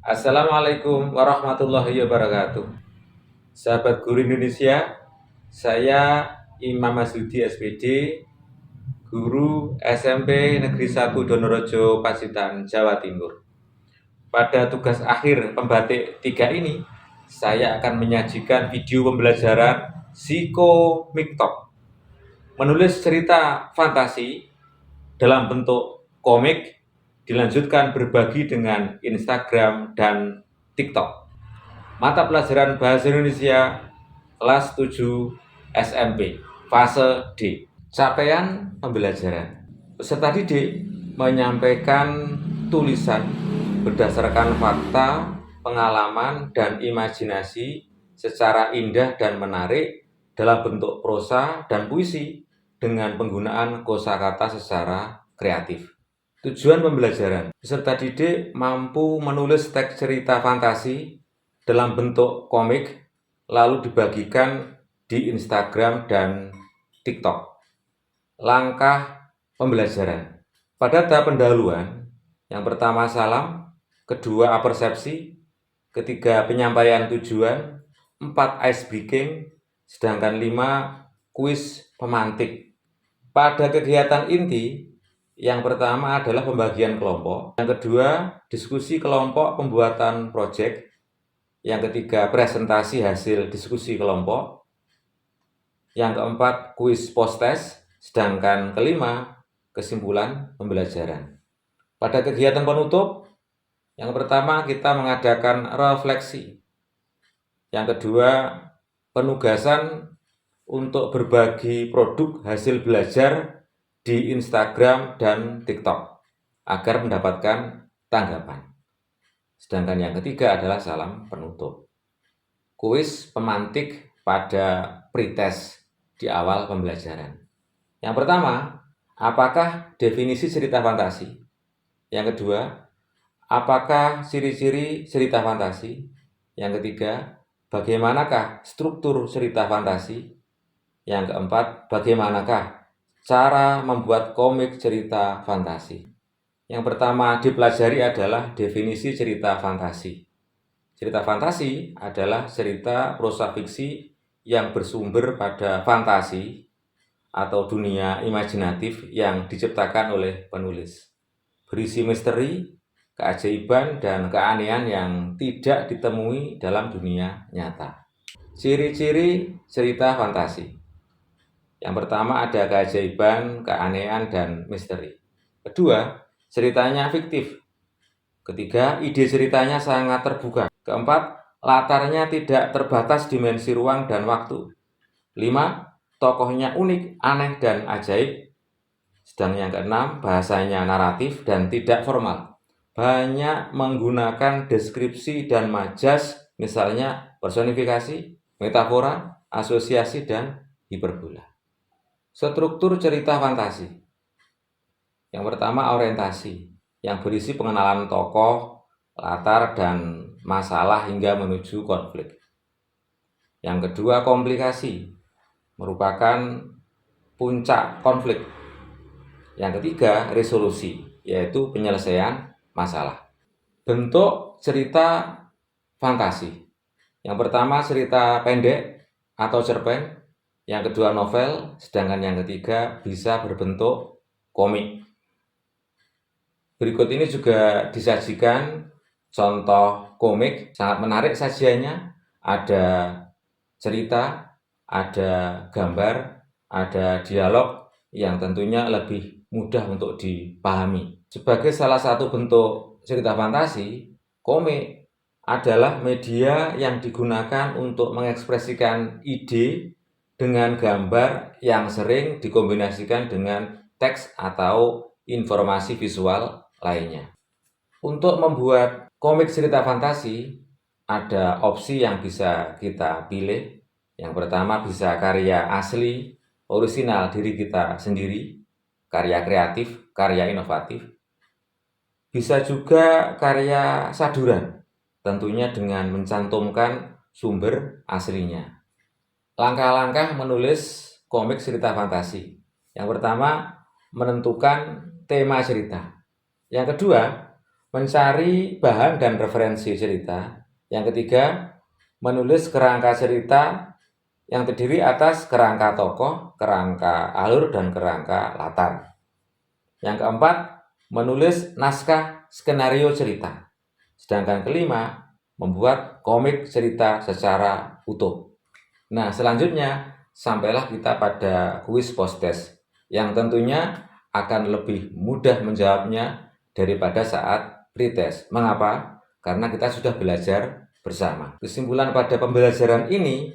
Assalamualaikum warahmatullahi wabarakatuh. Sahabat Guru Indonesia, saya Imam Masudi SPD, Guru SMP Negeri 1 Donorejo, Pacitan, Jawa Timur. Pada tugas akhir pembatik 3 ini, saya akan menyajikan video pembelajaran psikomiktok, menulis cerita fantasi dalam bentuk komik, dilanjutkan berbagi dengan Instagram dan TikTok. Mata pelajaran Bahasa Indonesia kelas 7 SMP, fase D. Capaian pembelajaran. Peserta didik menyampaikan tulisan berdasarkan fakta, pengalaman, dan imajinasi secara indah dan menarik dalam bentuk prosa dan puisi dengan penggunaan kosakata secara kreatif. Tujuan pembelajaran. Peserta didik mampu menulis teks cerita fantasi dalam bentuk komik, lalu dibagikan di Instagram dan TikTok. Langkah pembelajaran. Pada tahap pendahuluan, yang pertama salam, kedua apersepsi, ketiga penyampaian tujuan, 4 ice breaking, sedangkan 5 kuis pemantik. Pada kegiatan inti, yang pertama adalah pembagian kelompok, yang kedua diskusi kelompok pembuatan proyek, yang ketiga presentasi hasil diskusi kelompok, yang keempat kuis post-test, sedangkan kelima kesimpulan pembelajaran. Pada kegiatan penutup, yang pertama kita mengadakan refleksi, yang kedua penugasan untuk berbagi produk hasil belajar di Instagram dan TikTok agar mendapatkan tanggapan. Sedangkan yang ketiga adalah salam penutup. Kuis pemantik pada pretest di awal pembelajaran. Yang pertama, apakah definisi cerita fantasi? Yang kedua, apakah ciri-ciri cerita fantasi? Yang ketiga, bagaimanakah struktur cerita fantasi? Yang keempat, bagaimanakah cara membuat komik cerita fantasi? Yang pertama dipelajari adalah definisi cerita fantasi. Cerita fantasi adalah cerita prosa fiksi yang bersumber pada fantasi atau dunia imajinatif yang diciptakan oleh penulis. Berisi misteri, keajaiban, dan keanehan yang tidak ditemui dalam dunia nyata. Ciri-ciri cerita fantasi. Yang pertama ada keajaiban, keanehan, dan misteri. Kedua, ceritanya fiktif. Ketiga, ide ceritanya sangat terbuka. Keempat, latarnya tidak terbatas dimensi ruang dan waktu. 5. Tokohnya unik, aneh, dan ajaib. Sedang yang keenam, bahasanya naratif dan tidak formal. Banyak menggunakan deskripsi dan majas, misalnya personifikasi, metafora, asosiasi, dan hiperbola. Struktur cerita fantasi. Yang pertama orientasi, yang berisi pengenalan tokoh, latar, dan masalah hingga menuju konflik. Yang kedua komplikasi, merupakan puncak konflik. Yang ketiga resolusi, yaitu penyelesaian masalah. Bentuk cerita fantasi. Yang pertama cerita pendek atau cerpen, yang kedua novel, sedangkan yang ketiga bisa berbentuk komik. Berikut ini juga disajikan contoh komik, sangat menarik sajiannya. Ada cerita, ada gambar, ada dialog yang tentunya lebih mudah untuk dipahami. Sebagai salah satu bentuk cerita fantasi, komik adalah media yang digunakan untuk mengekspresikan ide dengan gambar yang sering dikombinasikan dengan teks atau informasi visual lainnya. Untuk membuat komik cerita fantasi, ada opsi yang bisa kita pilih. Yang pertama bisa karya asli, orisinal diri kita sendiri, karya kreatif, karya inovatif. Bisa juga karya saduran, tentunya dengan mencantumkan sumber aslinya. Langkah-langkah menulis komik cerita fantasi. Yang pertama, menentukan tema cerita. Yang kedua, mencari bahan dan referensi cerita. Yang ketiga, menulis kerangka cerita yang terdiri atas kerangka tokoh, kerangka alur, dan kerangka latar. Yang keempat, menulis naskah skenario cerita. Sedangkan kelima, membuat komik cerita secara utuh. Nah, selanjutnya sampailah kita pada kuis post-test yang tentunya akan lebih mudah menjawabnya daripada saat pretest. Mengapa? Karena kita sudah belajar bersama. Kesimpulan pada pembelajaran ini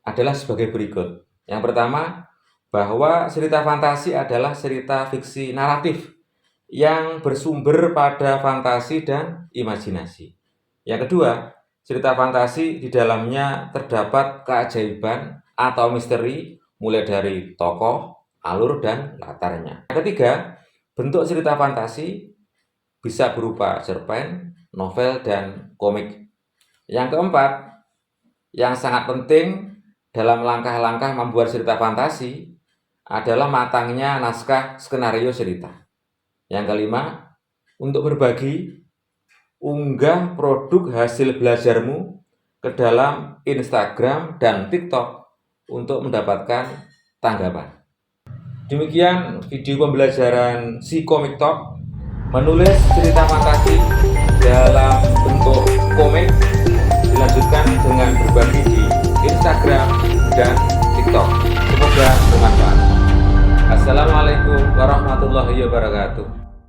adalah sebagai berikut. Yang pertama, bahwa cerita fantasi adalah cerita fiksi naratif yang bersumber pada fantasi dan imajinasi. Yang kedua, cerita fantasi di dalamnya terdapat keajaiban atau misteri mulai dari tokoh, alur, dan latarnya. Yang ketiga, bentuk cerita fantasi bisa berupa cerpen, novel, dan komik. Yang keempat, yang sangat penting dalam langkah-langkah membuat cerita fantasi adalah matangnya naskah skenario cerita. Yang kelima, untuk berbagi, unggah produk hasil belajarmu ke dalam Instagram dan TikTok untuk mendapatkan tanggapan. Demikian video pembelajaran si Comic Talk, menulis cerita fantasi dalam bentuk komik, dilanjutkan dengan berbagi di Instagram dan TikTok. Semoga bermanfaat. Assalamualaikum warahmatullahi wabarakatuh.